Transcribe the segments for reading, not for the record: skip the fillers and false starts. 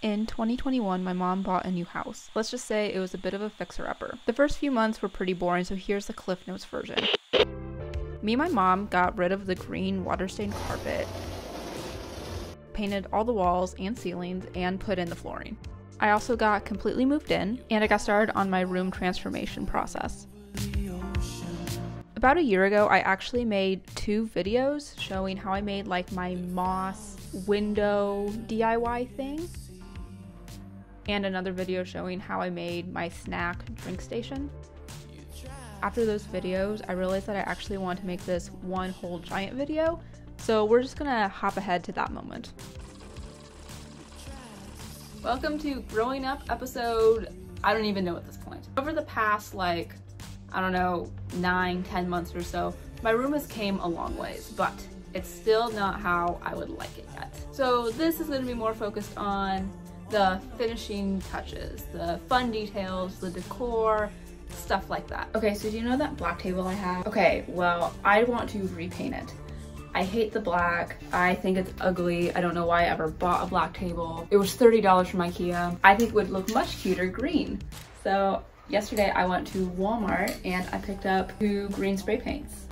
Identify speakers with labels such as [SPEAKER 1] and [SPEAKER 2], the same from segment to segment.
[SPEAKER 1] In 2021, my mom bought a new house. Let's just say it was a bit of a fixer-upper. The first few months were pretty boring, so here's the Cliff Notes version. Me and my mom got rid of the green water-stained carpet, painted all the walls and ceilings, and put in the flooring. I also got completely moved in, and I got started on my room transformation process. About a year ago, I actually made 2 videos showing how I made like my moss window DIY thing, and another video showing how I made my snack drink station. After those videos, I realized that I actually want to make this one whole giant video, so we're just gonna hop ahead to that moment. Welcome to Growing Up episode, I don't even know at this point. Over the past I don't know, 9-10 months or so, my room has came a long ways, but it's still not how I would like it yet. So this is gonna be more focused on the finishing touches, the fun details, the decor, stuff like that. Okay, so do you know that black table I have? Okay, well, I want to repaint it. I hate the black. I think it's ugly. I don't know why I ever bought a black table. It was $30 from IKEA. I think it would look much cuter green. So yesterday I went to Walmart and I picked up 2 green spray paints.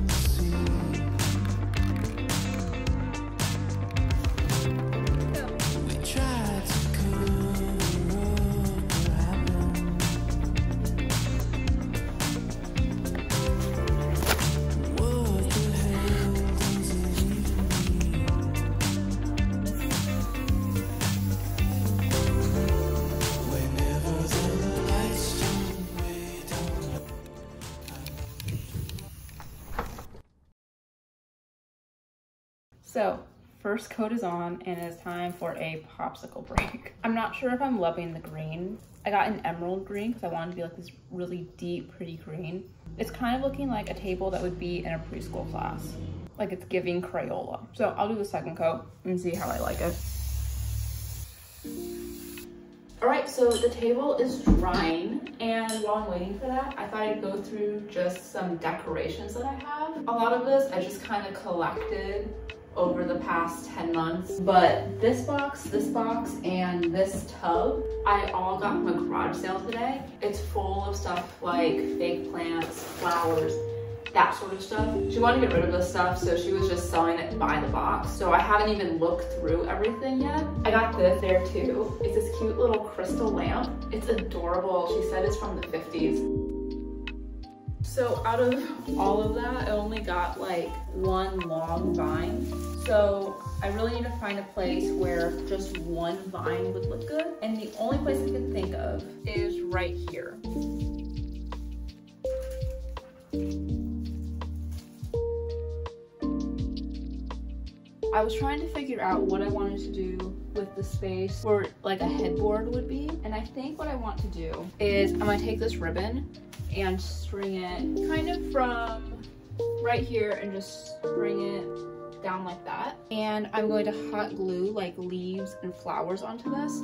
[SPEAKER 1] So, first coat is on and it's time for a popsicle break. I'm not sure if I'm loving the green. I got an emerald green because I wanted to be like this really deep, pretty green. It's kind of looking like a table that would be in a preschool class. Like it's giving Crayola. So I'll do the second coat and see how I like it. All right, so the table is drying, and while I'm waiting for that, I thought I'd go through just some decorations that I have. A lot of this I just kind of collected over the past 10 months, but this box, and this tub, I all got from a garage sale today. It's full of stuff like fake plants, flowers, that sort of stuff. She wanted to get rid of this stuff, so she was just selling it by the box. So I haven't even looked through everything yet. I got this there too. It's this cute little crystal lamp. It's adorable. She said it's from the 50s. So out of all of that, I only got like 1 long vine. So I really need to find a place where just 1 vine would look good. And the only place I can think of is right here. I was trying to figure out what I wanted to do with the space where like a headboard would be. And I think what I want to do is I'm gonna take this ribbon and string it kind of from right here and just string it down like that. And I'm going to hot glue like leaves and flowers onto this.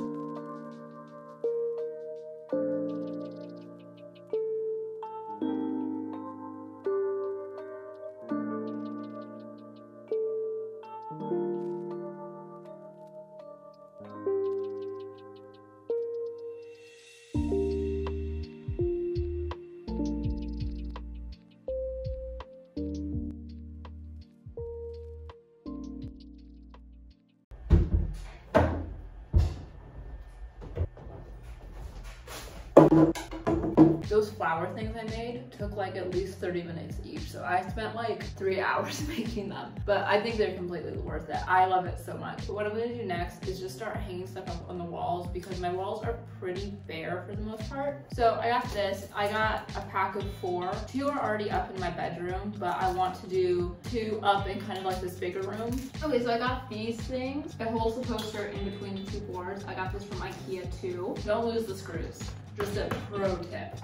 [SPEAKER 1] Those flower things I made took like at least 30 minutes each, so I spent like 3 hours making them, but I think they're completely worth it. I love it so much. But what I'm gonna do next is just start hanging stuff up on the walls because my walls are pretty bare for the most part. So I got this. I got a pack of 4. 2 are already up in my bedroom, but I want to do 2 up in kind of like this bigger room. Okay, so I got these things that holds the poster in between the 2 boards. I got this from IKEA too. Don't lose the screws. Just a pro tip.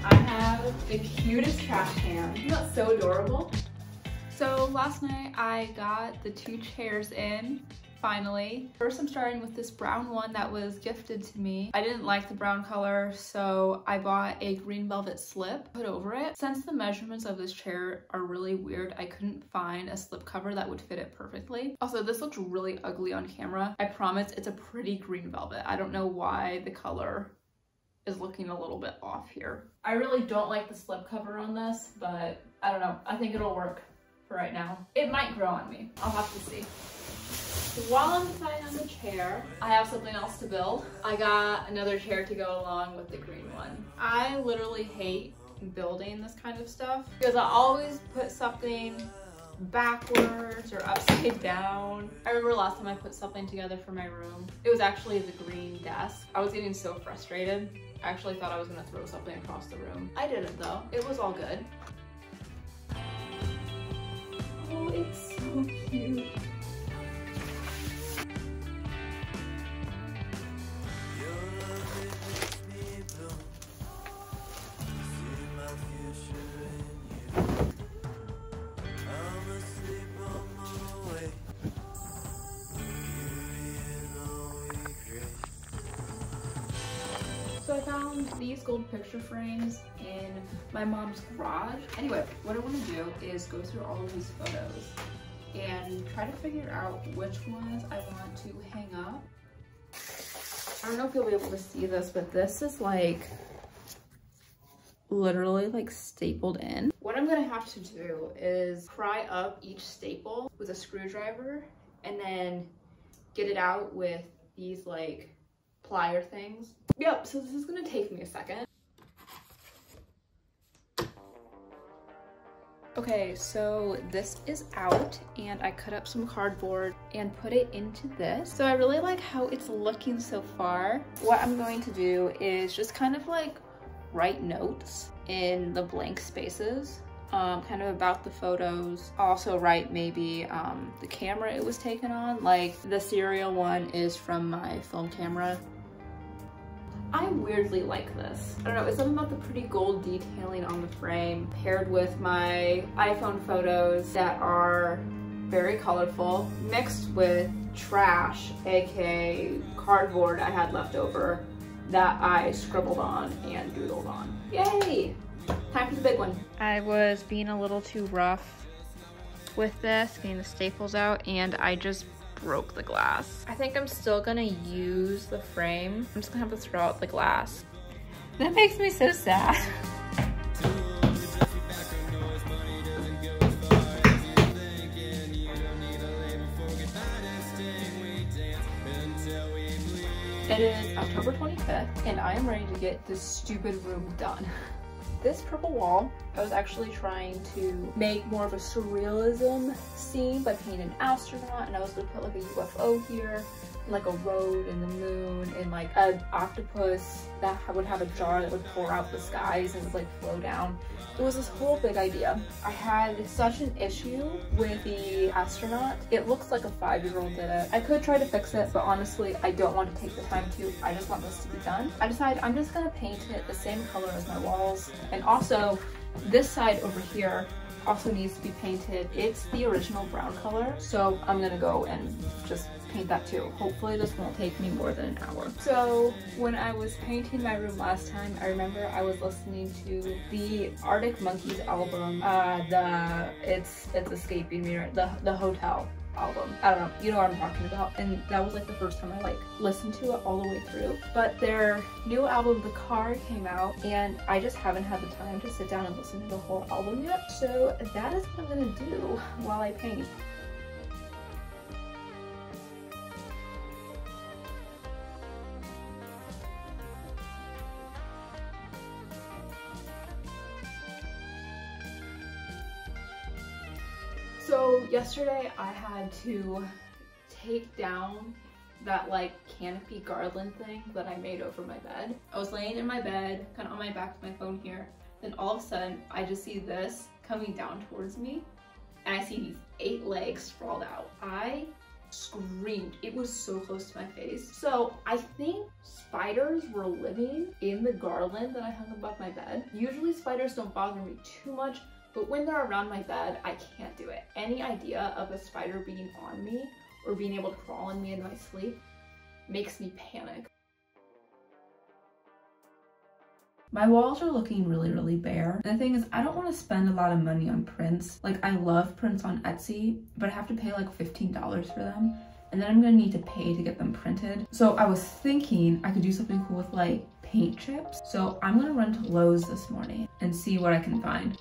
[SPEAKER 1] I have the cutest trash can. Isn't that so adorable? So last night I got the 2 chairs in, finally. First I'm starting with this brown one that was gifted to me. I didn't like the brown color, so I bought a green velvet slip, put over it. Since the measurements of this chair are really weird, I couldn't find a slip cover that would fit it perfectly. Also, this looks really ugly on camera. I promise it's a pretty green velvet. I don't know why the color is looking a little bit off here. I really don't like the slip cover on this, but I don't know. I think it'll work for right now. It might grow on me. I'll have to see. While I'm deciding on the chair, I have something else to build. I got another chair to go along with the green one. I literally hate building this kind of stuff because I always put something backwards or upside down. I remember last time I put something together for my room. It was actually the green desk. I was getting so frustrated. I actually thought I was gonna throw something across the room. I didn't though. It was all good. Oh, it's so cute. So I found these gold picture frames in my mom's garage. Anyway, what I want to do is go through all of these photos and try to figure out which ones I want to hang up. I don't know if you'll be able to see this, but this is like literally like stapled in. What I'm gonna have to do is pry up each staple with a screwdriver and then get it out with these like plier things. Yep, so this is gonna take me a second. Okay, so this is out and I cut up some cardboard and put it into this. So I really like how it's looking so far. What I'm going to do is just kind of like write notes in the blank spaces, kind of about the photos. Also write maybe the camera it was taken on. Like the serial one is from my film camera. I weirdly like this. I don't know, it's something about the pretty gold detailing on the frame paired with my iPhone photos that are very colorful, mixed with trash, aka cardboard I had left over that I scribbled on and doodled on. Yay! Time for the big one. I was being a little too rough with this, getting the staples out, and I just broke the glass. I think I'm still gonna use the frame. I'm just gonna have to throw out the glass. That makes me so sad. It is October 25th and I am ready to get this stupid room done. This purple wall, I was actually trying to make more of a surrealism scene by painting an astronaut, and I was gonna put like a UFO here, and like a road and the moon, and like an octopus that would have a jar that would pour out the skies and would like flow down. It was this whole big idea. I had such an issue with the astronaut. It looks like a 5-year-old did it. I could try to fix it, but honestly, I don't want to take the time to. I just want this to be done. I decided I'm just gonna paint it the same color as my walls. And also, this side over here also needs to be painted. It's the original brown color, so I'm gonna go and just paint that too. Hopefully this won't take me more than an hour. So when I was painting my room last time, I remember I was listening to the Arctic Monkeys album. It's escaping me, right? The Hotel album. I don't know, you know what I'm talking about. And that was like the first time I like listened to it all the way through. But their new album, The Car, came out and I just haven't had the time to sit down and listen to the whole album yet. So that is what I'm gonna do while I paint. So yesterday I had to take down that like canopy garland thing that I made over my bed. I was laying in my bed, kind of on my back with my phone here. Then all of a sudden I just see this coming down towards me and I see these 8 legs sprawled out. I screamed. It was so close to my face. So I think spiders were living in the garland that I hung above my bed. Usually spiders don't bother me too much, but when they're around my bed, I can't do it. Any idea of a spider being on me or being able to crawl on me in my sleep makes me panic. My walls are looking really bare. And the thing is, I don't want to spend a lot of money on prints. Like, I love prints on Etsy, but I have to pay like $15 for them. And then I'm gonna need to pay to get them printed. So I was thinking I could do something cool with like paint chips. So I'm gonna run to Lowe's this morning and see what I can find.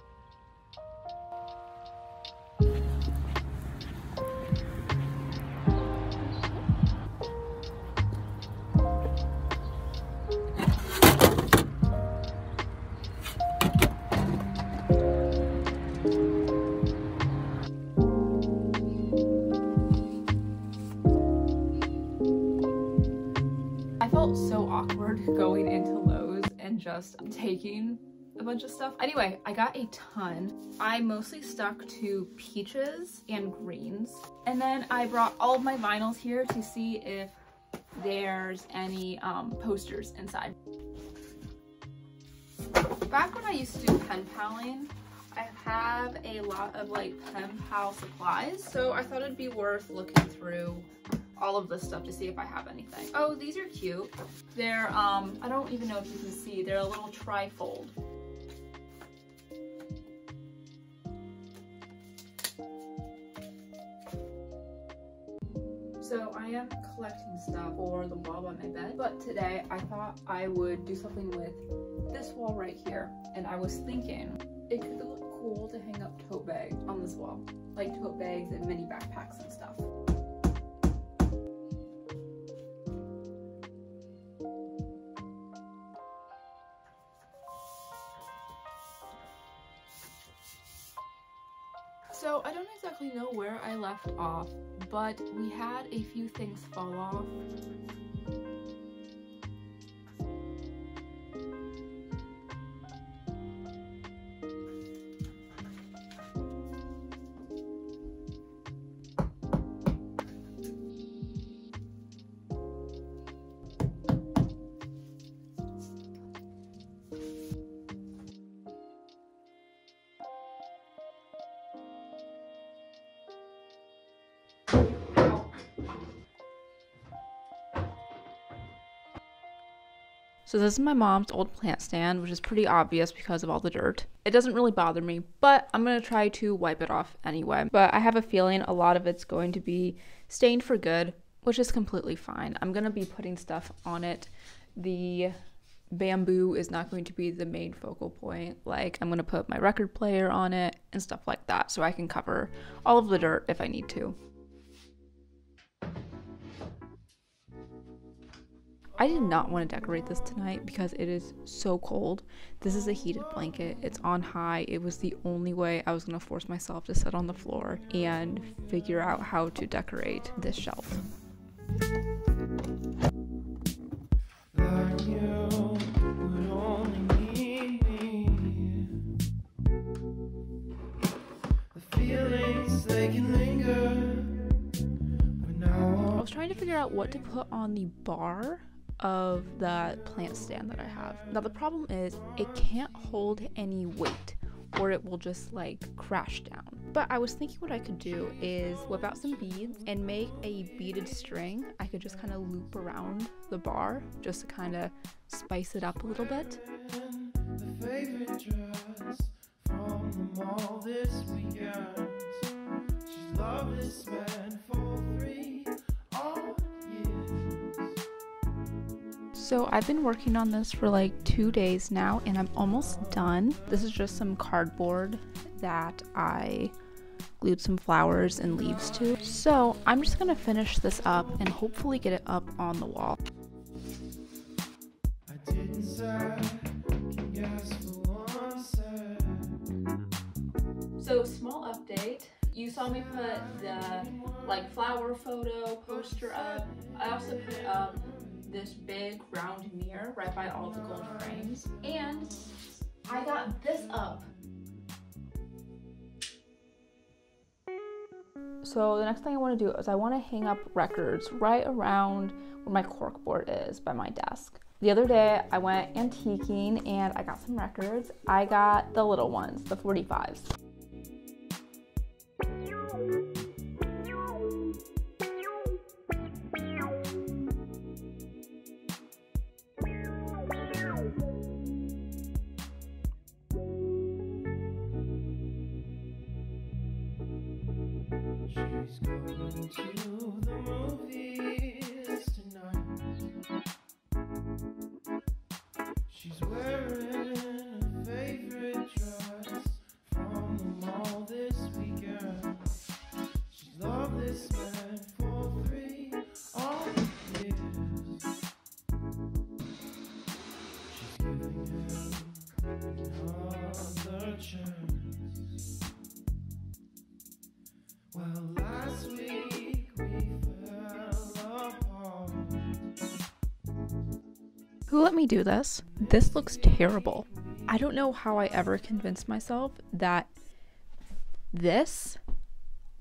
[SPEAKER 1] So awkward going into Lowe's and just taking a bunch of stuff. Anyway, I got a ton. I mostly stuck to peaches and greens. And then I brought all of my vinyls here to see if there's any posters inside. Back when I used to do pen paling, I have a lot of like pen pal supplies. So I thought it'd be worth looking through all of this stuff to see if I have anything. Oh, these are cute. They're, I don't even know if you can see, they're a little trifold. So I am collecting stuff for the wall by my bed, but today I thought I would do something with this wall right here. And I was thinking it could look cool to hang up tote bags on this wall, like tote bags and mini backpacks and stuff. So I don't exactly know where I left off, but we had a few things fall off. So this is my mom's old plant stand, which is pretty obvious because of all the dirt. It doesn't really bother me, but I'm going to try to wipe it off anyway. But I have a feeling a lot of it's going to be stained for good, which is completely fine. I'm going to be putting stuff on it. The bamboo is not going to be the main focal point. Like, I'm going to put my record player on it and stuff like that so I can cover all of the dirt if I need to. I did not want to decorate this tonight because it is so cold. This is a heated blanket. It's on high. It was the only way I was going to force myself to sit on the floor and figure out how to decorate this shelf. I was trying to figure out what to put on the bar of the plant stand that I have. Now the problem is it can't hold any weight or it will just like crash down. But I was thinking what I could do is whip out some beads and make a beaded string. I could just kind of loop around the bar just to kind of spice it up a little bit. The favorite dress from the mall this weekend. She's loved this man for 3 years. So I've been working on this for like 2 days now and I'm almost done. This is just some cardboard that I glued some flowers and leaves to. So I'm just gonna finish this up and hopefully get it up on the wall. So small update. You saw me put the like flower photo poster up. I also put up this big round mirror right by all the gold frames. And I got this up. So the next thing I want to do is I want to hang up records right around where my corkboard is by my desk. The other day I went antiquing and I got some records. I got the little ones, the 45s.
[SPEAKER 2] to the movies tonight. She's wearing her favorite dress from the mall this weekend. She's loved this man for 3 years. She's giving him another chance. Well, last week we fell apart.
[SPEAKER 3] Who let me do this? This looks terrible. I don't know how I ever convinced myself that this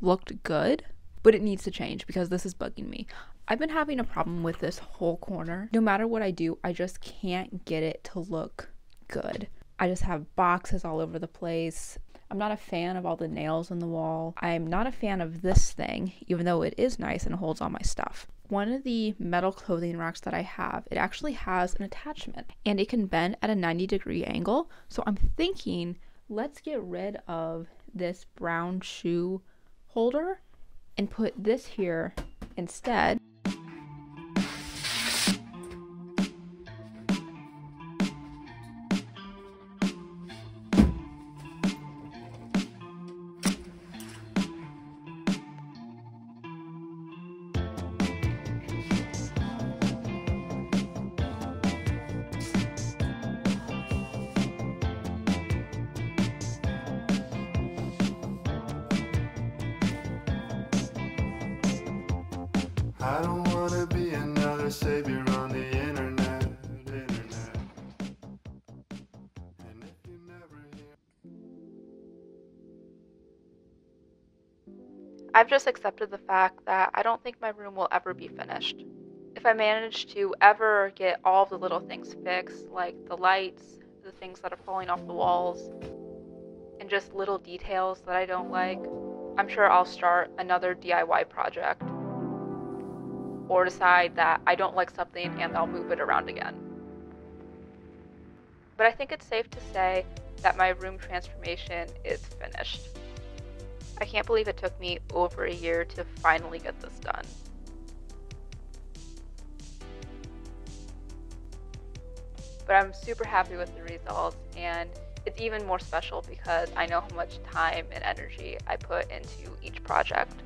[SPEAKER 3] looked good, but it needs to change because this is bugging me. I've been having a problem with this whole corner. No matter what I do, I just can't get it to look good. I just have boxes all over the place. I'm not a fan of all the nails on the wall. I'm not a fan of this thing, even though it is nice and holds all my stuff. One of the metal clothing racks that I have, it actually has an attachment and it can bend at a 90-degree angle. So I'm thinking, let's get rid of this brown shoe holder and put this here instead.
[SPEAKER 2] I don't wanna be another savior on the internet. And if you never hear...
[SPEAKER 3] I've just accepted the fact that I don't think my room will ever be finished. If I manage to ever get all of the little things fixed, like the lights, the things that are falling off the walls, and just little details that I don't like, I'm sure I'll start another DIY project. Or decide that I don't like something and I'll move it around again. But I think it's safe to say that my room transformation is finished. I can't believe it took me over a year to finally get this done. But I'm super happy with the results, and it's even more special because I know how much time and energy I put into each project.